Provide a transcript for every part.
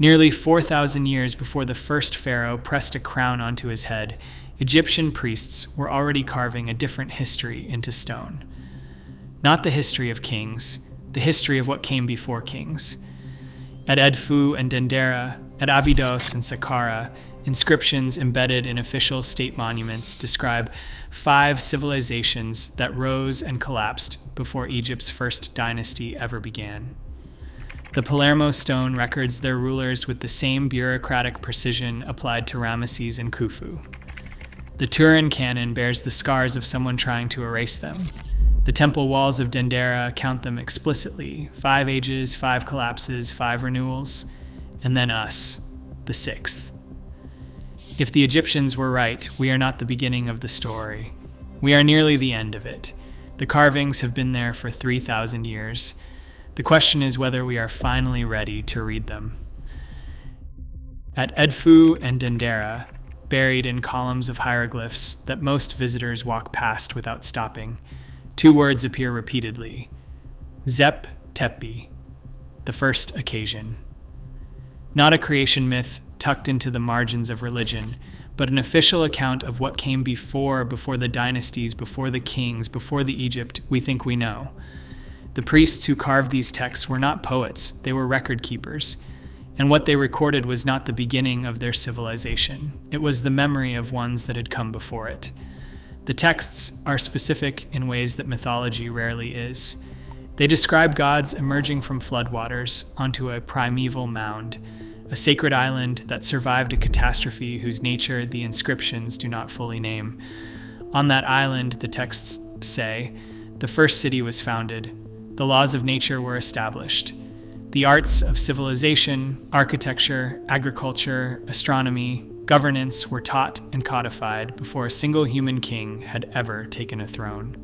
Nearly 4,000 years before the first pharaoh pressed a crown onto his head, Egyptian priests were already carving a different history into stone. Not the history of kings, the history of what came before kings. At Edfu and Dendera, at Abydos and Saqqara, inscriptions embedded in official state monuments describe 5 civilizations that rose and collapsed before Egypt's first dynasty ever began. The Palermo Stone records their rulers with the same bureaucratic precision applied to Ramesses and Khufu. The Turin canon bears the scars of someone trying to erase them. The temple walls of Dendera count them explicitly: 5 ages, 5 collapses, 5 renewals, and then us, the 6th. If the Egyptians were right, we are not the beginning of the story. We are nearly the end of it. The carvings have been there for 3,000 years. The question is whether we are finally ready to read them. At Edfu and Dendera, buried in columns of hieroglyphs that most visitors walk past without stopping, 2 words appear repeatedly: Zep Tepi, the first occasion. Not a creation myth tucked into the margins of religion, but an official account of what came before the dynasties, before the kings, before the Egypt we think we know. The priests who carved these texts were not poets, they were record keepers. And what they recorded was not the beginning of their civilization. It was the memory of ones that had come before it. The texts are specific in ways that mythology rarely is. They describe gods emerging from floodwaters onto a primeval mound, a sacred island that survived a catastrophe whose nature the inscriptions do not fully name. On that island, the texts say, the first city was founded. The laws of nature were established. The arts of civilization, architecture, agriculture, astronomy, governance were taught and codified before a single human king had ever taken a throne.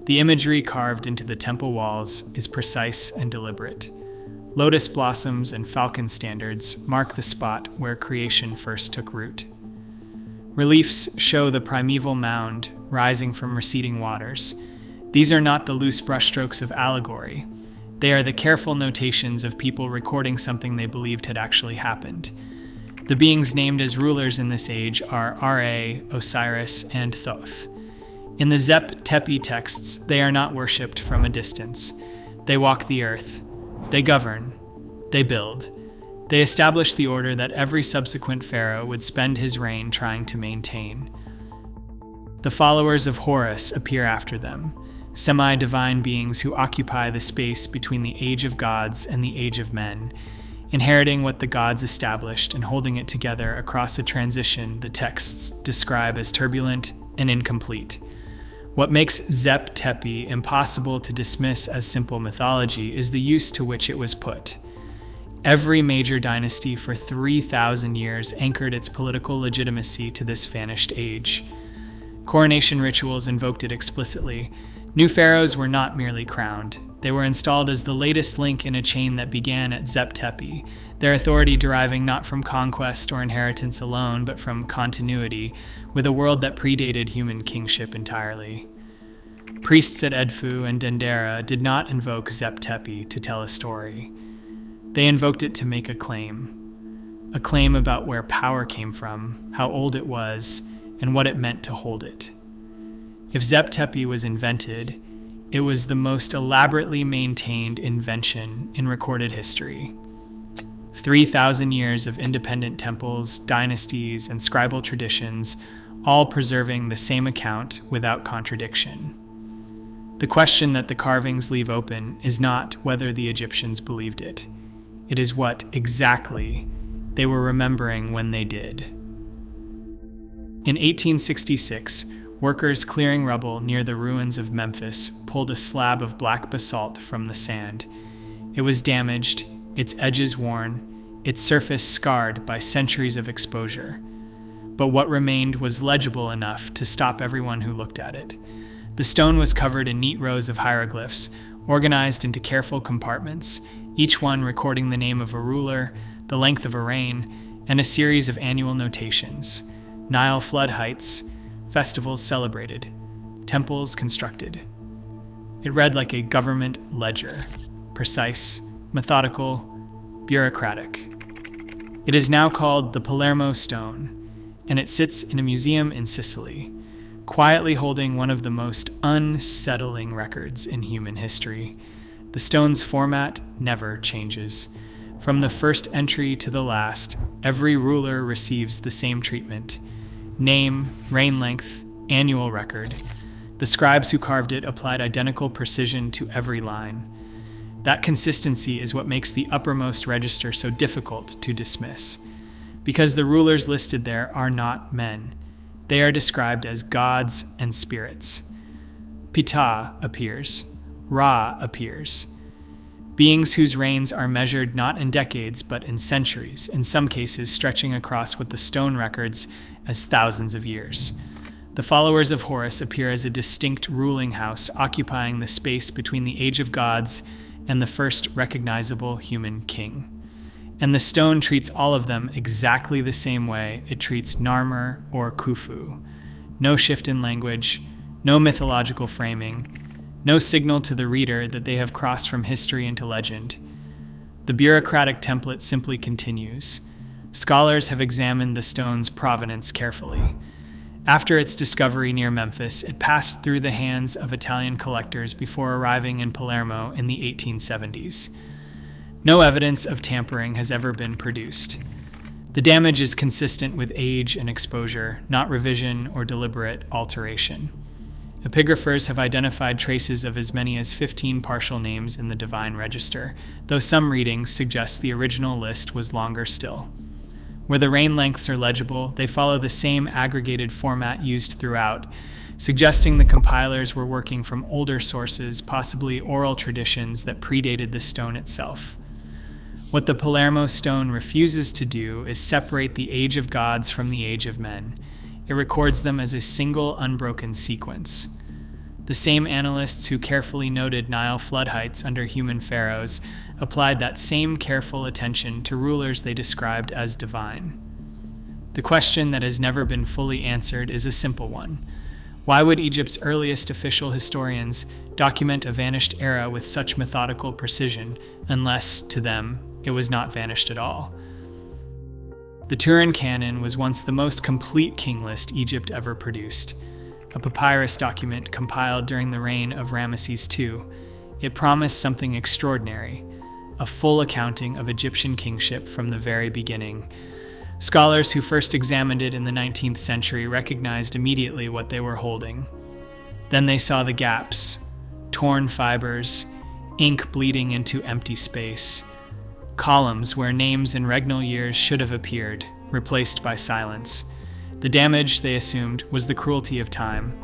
The imagery carved into the temple walls is precise and deliberate. Lotus blossoms and falcon standards mark the spot where creation first took root. Reliefs show the primeval mound rising from receding waters. These are not the loose brushstrokes of allegory. They are the careful notations of people recording something they believed had actually happened. The beings named as rulers in this age are Ra, Osiris, and Thoth. In the Zep Tepi texts, they are not worshipped from a distance. They walk the earth. They govern. They build. They establish the order that every subsequent pharaoh would spend his reign trying to maintain. The followers of Horus appear after them, semi-divine beings who occupy the space between the age of gods and the age of men, inheriting what the gods established and holding it together across a transition the texts describe as turbulent and incomplete. What makes Zep Tepi impossible to dismiss as simple mythology is the use to which it was put. Every major dynasty for 3,000 years anchored its political legitimacy to this vanished age. Coronation rituals invoked it explicitly. New pharaohs were not merely crowned. They were installed as the latest link in a chain that began at Zep Tepi, their authority deriving not from conquest or inheritance alone, but from continuity with a world that predated human kingship entirely. Priests at Edfu and Dendera did not invoke Zep Tepi to tell a story. They invoked it to make a claim about where power came from, how old it was, and what it meant to hold it. If Zep Tepi was invented, it was the most elaborately maintained invention in recorded history. 3,000 years of independent temples, dynasties, and scribal traditions, all preserving the same account without contradiction. The question that the carvings leave open is not whether the Egyptians believed it. It is what exactly they were remembering when they did. In 1866, workers clearing rubble near the ruins of Memphis pulled a slab of black basalt from the sand. It was damaged, its edges worn, its surface scarred by centuries of exposure. But what remained was legible enough to stop everyone who looked at it. The stone was covered in neat rows of hieroglyphs, organized into careful compartments, each one recording the name of a ruler, the length of a reign, and a series of annual notations. Nile flood heights, festivals celebrated, temples constructed. It read like a government ledger, precise, methodical, bureaucratic. It is now called the Palermo Stone, and it sits in a museum in Sicily, quietly holding one of the most unsettling records in human history. The stone's format never changes. From the first entry to the last, every ruler receives the same treatment: name, reign length, annual record. The scribes who carved it applied identical precision to every line. That consistency is what makes the uppermost register so difficult to dismiss. Because the rulers listed there are not men. They are described as gods and spirits. Ptah appears. Ra appears. Beings whose reigns are measured not in decades but in centuries, in some cases stretching across what the stone records as thousands of years. The followers of Horus appear as a distinct ruling house occupying the space between the age of gods and the first recognizable human king. And the stone treats all of them exactly the same way it treats Narmer or Khufu. No shift in language, no mythological framing, no signal to the reader that they have crossed from history into legend. The bureaucratic template simply continues. Scholars have examined the stone's provenance carefully. After its discovery near Memphis, it passed through the hands of Italian collectors before arriving in Palermo in the 1870s. No evidence of tampering has ever been produced. The damage is consistent with age and exposure, not revision or deliberate alteration. Epigraphers have identified traces of as many as 15 partial names in the divine register, though some readings suggest the original list was longer still. Where the reign lengths are legible, they follow the same aggregated format used throughout, suggesting the compilers were working from older sources, possibly oral traditions that predated the stone itself. What the Palermo Stone refuses to do is separate the age of gods from the age of men. It records them as a single, unbroken sequence. The same analysts who carefully noted Nile flood heights under human pharaohs applied that same careful attention to rulers they described as divine. The question that has never been fully answered is a simple one. Why would Egypt's earliest official historians document a vanished era with such methodical precision, unless, to them, it was not vanished at all? The Turin Canon was once the most complete king list Egypt ever produced. A papyrus document compiled during the reign of Ramesses II, it promised something extraordinary, a full accounting of Egyptian kingship from the very beginning. Scholars who first examined it in the 19th century recognized immediately what they were holding. Then they saw the gaps, torn fibers, ink bleeding into empty space, columns where names and regnal years should have appeared, replaced by silence. The damage, they assumed, was the cruelty of time.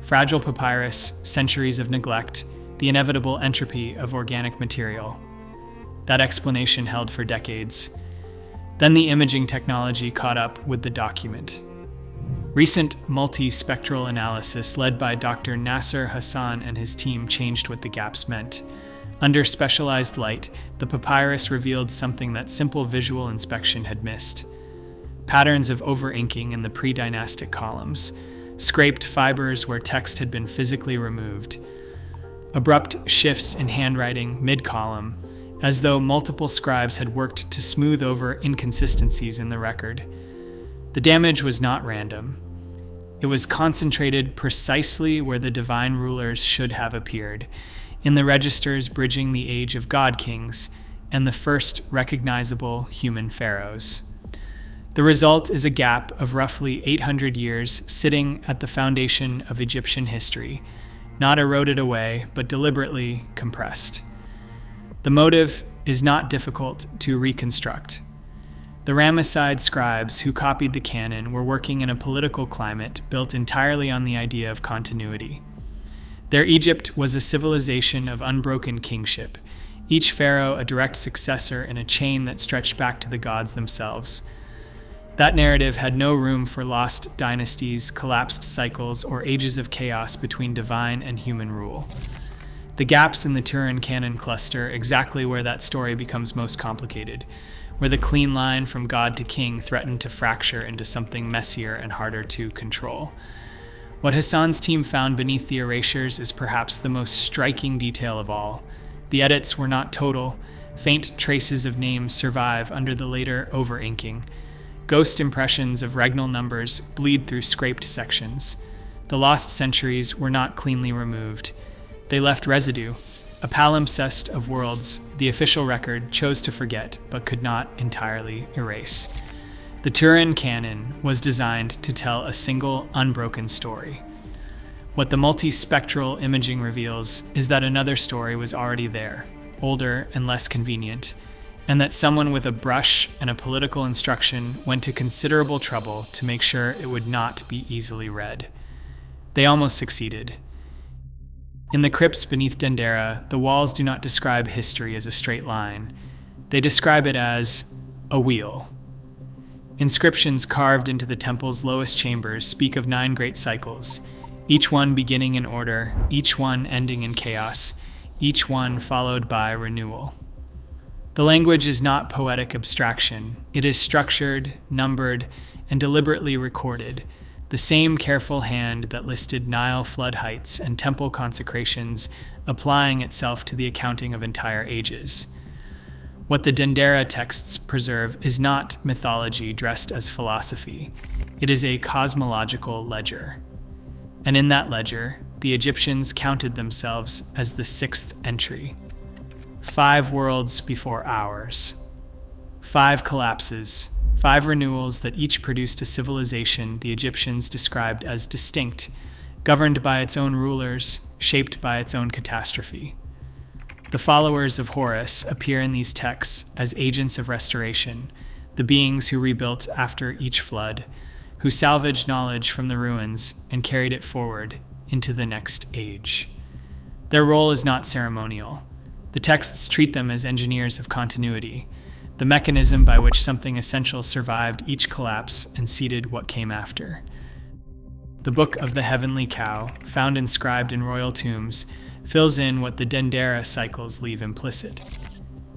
Fragile papyrus, centuries of neglect, the inevitable entropy of organic material. That explanation held for decades. Then the imaging technology caught up with the document. Recent multispectral analysis led by Dr. Nasser Hassan and his team changed what the gaps meant. Under specialized light, the papyrus revealed something that simple visual inspection had missed. Patterns of over-inking in the pre-dynastic columns, scraped fibers where text had been physically removed, abrupt shifts in handwriting mid-column, as though multiple scribes had worked to smooth over inconsistencies in the record. The damage was not random. It was concentrated precisely where the divine rulers should have appeared, in the registers bridging the age of god kings and the first recognizable human pharaohs. The result is a gap of roughly 800 years sitting at the foundation of Egyptian history, not eroded away, but deliberately compressed. The motive is not difficult to reconstruct. The Ramesside scribes who copied the canon were working in a political climate built entirely on the idea of continuity. Their Egypt was a civilization of unbroken kingship, each pharaoh a direct successor in a chain that stretched back to the gods themselves. That narrative had no room for lost dynasties, collapsed cycles, or ages of chaos between divine and human rule. The gaps in the Turin Canon cluster exactly where that story becomes most complicated, where the clean line from god to king threatened to fracture into something messier and harder to control. What Hassan's team found beneath the erasures is perhaps the most striking detail of all. The edits were not total, Faint traces of names survive under the later over-inking. Ghost impressions of regnal numbers bleed through scraped sections. The lost centuries were not cleanly removed. They left residue, a palimpsest of worlds the official record chose to forget but could not entirely erase. The Turin canon was designed to tell a single, unbroken story. What the multispectral imaging reveals is that another story was already there, older and less convenient, and that someone with a brush and a political instruction went to considerable trouble to make sure it would not be easily read. They almost succeeded. In the crypts beneath Dendera, the walls do not describe history as a straight line. They describe it as a wheel. Inscriptions carved into the temple's lowest chambers speak of 9 great cycles, each one beginning in order, each one ending in chaos, each one followed by renewal. The language is not poetic abstraction. It is structured, numbered, and deliberately recorded. The same careful hand that listed Nile flood heights and temple consecrations, applying itself to the accounting of entire ages. What the Dendera texts preserve is not mythology dressed as philosophy. It is a cosmological ledger. And in that ledger, the Egyptians counted themselves as the 6th entry. 5 worlds before ours. 5 collapses, 5 renewals that each produced a civilization the Egyptians described as distinct, governed by its own rulers, shaped by its own catastrophe. The followers of Horus appear in these texts as agents of restoration, the beings who rebuilt after each flood, who salvaged knowledge from the ruins and carried it forward into the next age. Their role is not ceremonial. The texts treat them as engineers of continuity, the mechanism by which something essential survived each collapse and seeded what came after. The Book of the Heavenly Cow, found inscribed in royal tombs, fills in what the Dendera cycles leave implicit.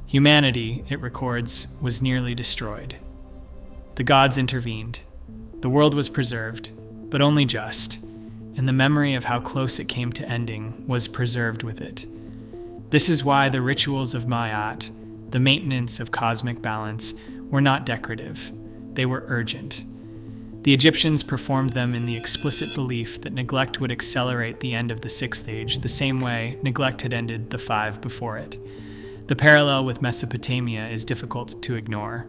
Humanity, it records, was nearly destroyed. The gods intervened. The world was preserved, but only just, and the memory of how close it came to ending was preserved with it. This is why the rituals of Ma'at, the maintenance of cosmic balance, were not decorative. They were urgent. The Egyptians performed them in the explicit belief that neglect would accelerate the end of the 6th age the same way neglect had ended the 5 before it. The parallel with Mesopotamia is difficult to ignore.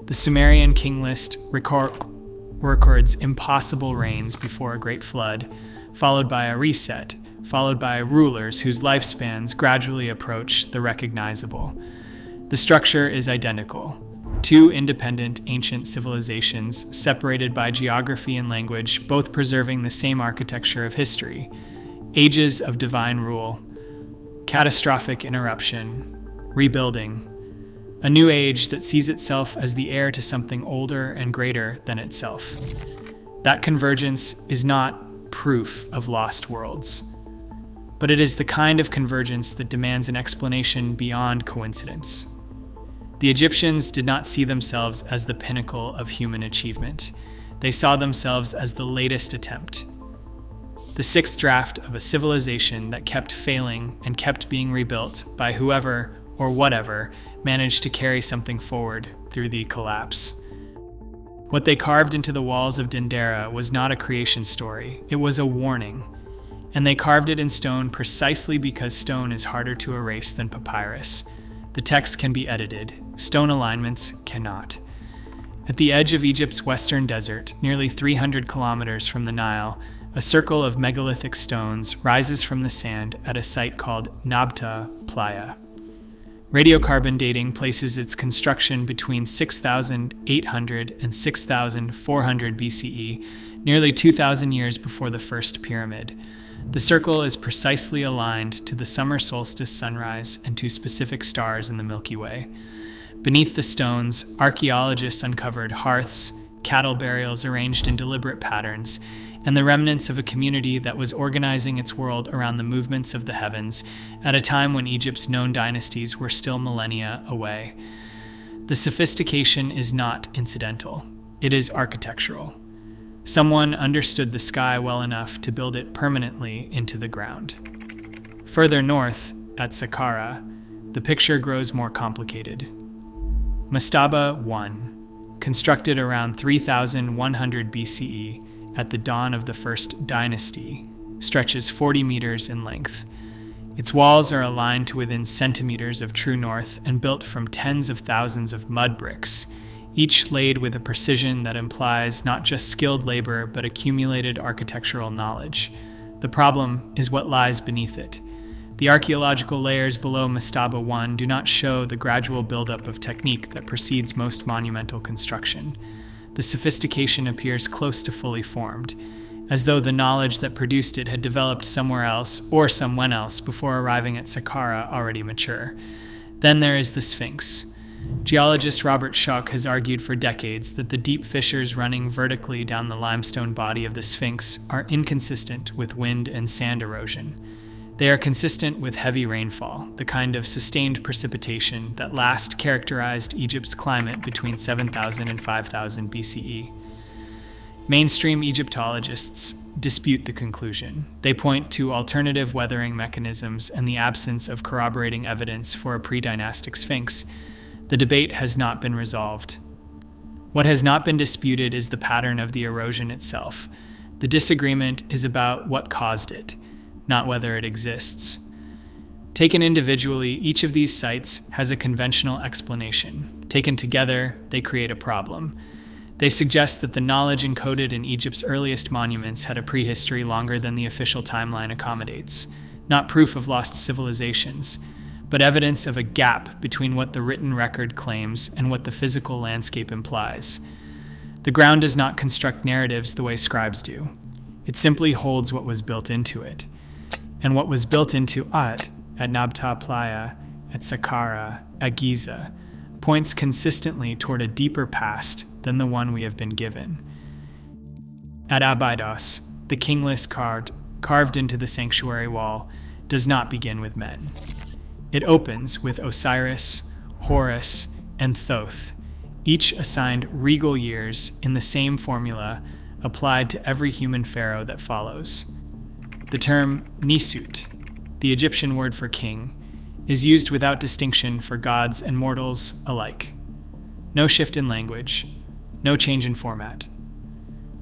The Sumerian king list records impossible reigns before a great flood, followed by a reset, followed by rulers whose lifespans gradually approach the recognizable. The structure is identical. 2 independent ancient civilizations separated by geography and language, both preserving the same architecture of history. Ages of divine rule, catastrophic interruption, rebuilding. A new age that sees itself as the heir to something older and greater than itself. That convergence is not proof of lost worlds, but it is the kind of convergence that demands an explanation beyond coincidence. The Egyptians did not see themselves as the pinnacle of human achievement. They saw themselves as the latest attempt, the 6th draft of a civilization that kept failing and kept being rebuilt by whoever or whatever managed to carry something forward through the collapse. What they carved into the walls of Dendera was not a creation story, it was a warning. And they carved it in stone precisely because stone is harder to erase than papyrus. The text can be edited, stone alignments cannot. At the edge of Egypt's western desert, nearly 300 kilometers from the Nile, a circle of megalithic stones rises from the sand at a site called Nabta Playa. Radiocarbon dating places its construction between 6,800 and 6,400 BCE, nearly 2,000 years before the first pyramid. The circle is precisely aligned to the summer solstice sunrise and to specific stars in the Milky Way. Beneath the stones, archaeologists uncovered hearths, cattle burials arranged in deliberate patterns, and the remnants of a community that was organizing its world around the movements of the heavens at a time when Egypt's known dynasties were still millennia away. The sophistication is not incidental. It is architectural. Someone understood the sky well enough to build it permanently into the ground. Further north, at Saqqara, the the picture grows more complicated. Mastaba I, constructed around 3100 BCE at the dawn of the first dynasty, stretches 40 meters in length. Its walls are aligned to within centimeters of true north and built from tens of thousands of mud bricks, each laid with a precision that implies not just skilled labor but accumulated architectural knowledge. The problem is what lies beneath it. The archaeological layers below Mastaba I do not show the gradual buildup of technique that precedes most monumental construction. The sophistication appears close to fully formed, as though the knowledge that produced it had developed somewhere else or somewhen else before arriving at Saqqara already mature. Then there is the Sphinx. Geologist Robert Schoch has argued for decades that the deep fissures running vertically down the limestone body of the Sphinx are inconsistent with wind and sand erosion. They are consistent with heavy rainfall, the kind of sustained precipitation that last characterized Egypt's climate between 7000 and 5000 BCE. Mainstream Egyptologists dispute the conclusion. They point to alternative weathering mechanisms and the absence of corroborating evidence for a pre-dynastic Sphinx. The debate has not been resolved. What has not been disputed is the pattern of the erosion itself. The disagreement is about what caused it, not whether it exists. Taken individually, each of these sites has a conventional explanation. Taken together, they create a problem. They suggest that the knowledge encoded in Egypt's earliest monuments had a prehistory longer than the official timeline accommodates, not proof of lost civilizations, but evidence of a gap between what the written record claims and what the physical landscape implies. The ground does not construct narratives the way scribes do. It simply holds what was built into it. And what was built into at Nabta Playa, at Saqqara, at Giza, points consistently toward a deeper past than the one we have been given. At Abydos, the kingless carved into the sanctuary wall does not begin with men. It opens with Osiris, Horus, and Thoth, each assigned regal years in the same formula applied to every human pharaoh that follows. The term Nisut, the Egyptian word for king, is used without distinction for gods and mortals alike. No shift in language, no change in format.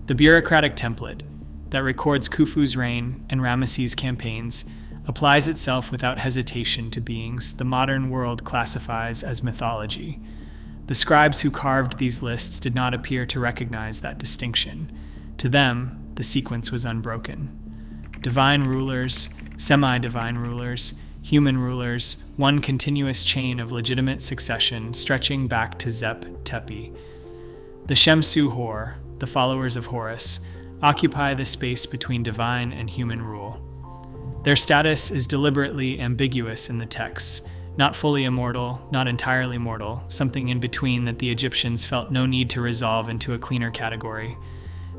The bureaucratic template that records Khufu's reign and Ramesses' campaigns applies itself without hesitation to beings the modern world classifies as mythology. The scribes who carved these lists did not appear to recognize that distinction. To them, the sequence was unbroken. Divine rulers, semi-divine rulers, human rulers, one continuous chain of legitimate succession stretching back to Zep Tepi. The Shemsu Hor, the followers of Horus, occupy the space between divine and human rule. Their status is deliberately ambiguous in the texts, not fully immortal, not entirely mortal, something in between that the Egyptians felt no need to resolve into a cleaner category.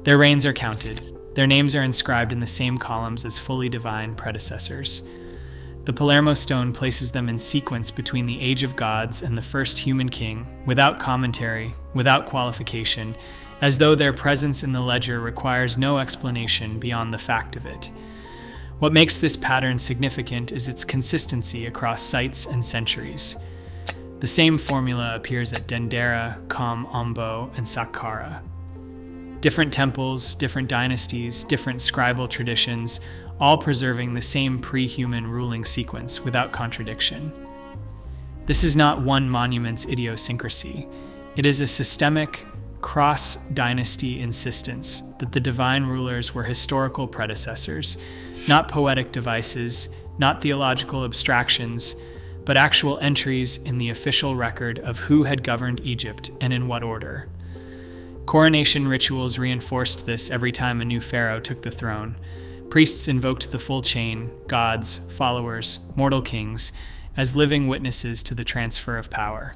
Their reigns are counted. Their names are inscribed in the same columns as fully divine predecessors. The Palermo Stone places them in sequence between the Age of Gods and the first human king, without commentary, without qualification, as though their presence in the ledger requires no explanation beyond the fact of it. What makes this pattern significant is its consistency across sites and centuries. The same formula appears at Dendera, Kam, Ombo, and Saqqara. Different temples, different dynasties, different scribal traditions, all preserving the same pre-human ruling sequence without contradiction. This is not one monument's idiosyncrasy. It is a systemic, cross-dynasty insistence that the divine rulers were historical predecessors, not poetic devices, not theological abstractions, but actual entries in the official record of who had governed Egypt and in what order. Coronation rituals reinforced this every time a new pharaoh took the throne. Priests invoked the full chain, gods, followers, mortal kings, as living witnesses to the transfer of power.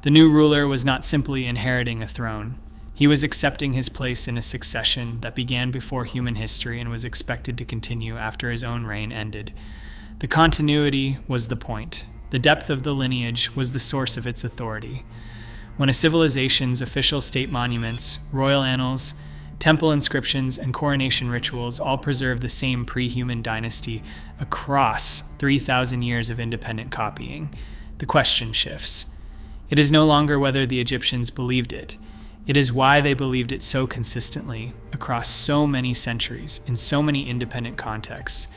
The new ruler was not simply inheriting a throne. He was accepting his place in a succession that began before human history and was expected to continue after his own reign ended. The continuity was the point. The depth of the lineage was the source of its authority. When a civilization's official state monuments, royal annals, temple inscriptions, and coronation rituals all preserve the same pre-human dynasty across 3,000 years of independent copying, the question shifts. It is no longer whether the Egyptians believed it. It is why they believed it so consistently, across so many centuries, in so many independent contexts,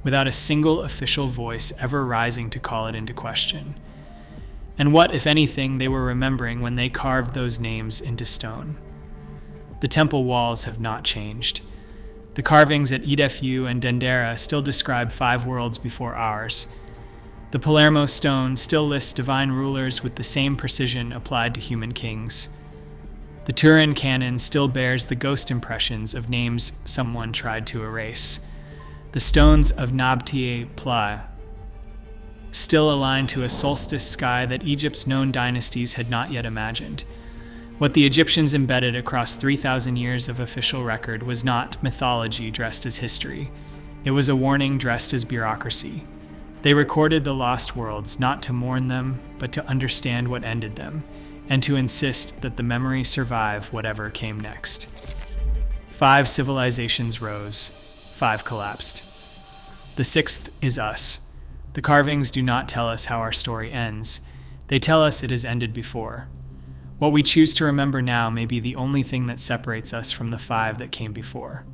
without a single official voice ever rising to call it into question. And what, if anything, they were remembering when they carved those names into stone. The temple walls have not changed. The carvings at Edfu and Dendera still describe 5 worlds before ours. The Palermo Stone still lists divine rulers with the same precision applied to human kings. The Turin canon still bears the ghost impressions of names someone tried to erase. The stones of Nabti Pla still align to a solstice sky that Egypt's known dynasties had not yet imagined. What the Egyptians embedded across 3,000 years of official record was not mythology dressed as history. It was a warning dressed as bureaucracy. They recorded the lost worlds not to mourn them, but to understand what ended them, and to insist that the memory survive whatever came next. 5 civilizations rose, 5 collapsed. The 6th is us. The carvings do not tell us how our story ends. They tell us it has ended before. What we choose to remember now may be the only thing that separates us from the 5 that came before.